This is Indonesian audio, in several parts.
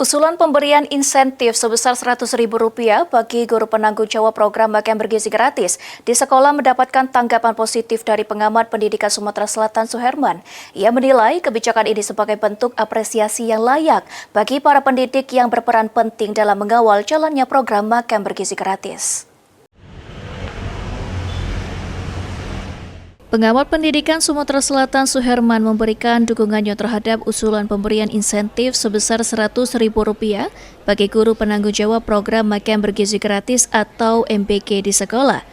Usulan pemberian insentif sebesar Rp100.000 bagi guru penanggung jawab program makan bergizi gratis di sekolah mendapatkan tanggapan positif dari pengamat pendidikan Sumatera Selatan Suherman. Ia menilai kebijakan ini sebagai bentuk apresiasi yang layak bagi para pendidik yang berperan penting dalam mengawal jalannya program makan bergizi gratis. Pengamat pendidikan Sumatera Selatan Suherman memberikan dukungannya terhadap usulan pemberian insentif sebesar Rp100.000 bagi guru penanggung jawab program makan bergizi gratis atau MBG di sekolah.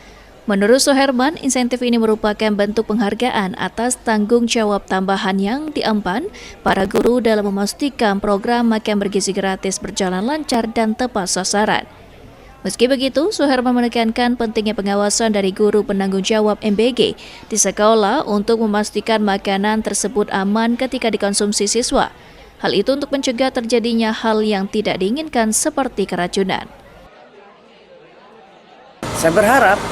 Menurut Suherman, insentif ini merupakan bentuk penghargaan atas tanggung jawab tambahan yang diemban para guru dalam memastikan program makan bergizi gratis berjalan lancar dan tepat sasaran. Meski begitu, Suherman menekankan pentingnya pengawasan dari guru penanggung jawab MBG di sekolah untuk memastikan makanan tersebut aman ketika dikonsumsi siswa. Hal itu untuk mencegah terjadinya hal yang tidak diinginkan seperti keracunan. Saya berharap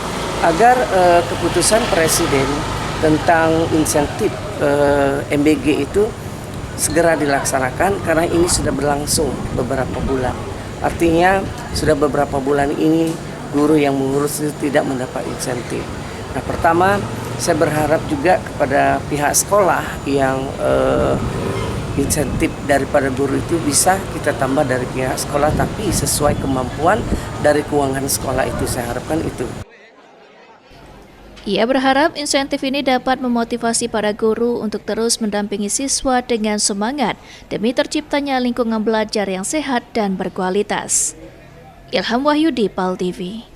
agar keputusan Presiden tentang insentif MBG itu segera dilaksanakan karena ini sudah berlangsung beberapa bulan. Artinya sudah beberapa bulan ini guru yang mengurus itu tidak mendapat insentif. Nah, pertama saya berharap juga kepada pihak sekolah yang insentif daripada guru itu bisa kita tambah dari pihak sekolah tapi sesuai kemampuan dari keuangan sekolah itu, saya harapkan itu. Ia berharap insentif ini dapat memotivasi para guru untuk terus mendampingi siswa dengan semangat demi terciptanya lingkungan belajar yang sehat dan berkualitas. Ilham Wahyudi, PAL TV.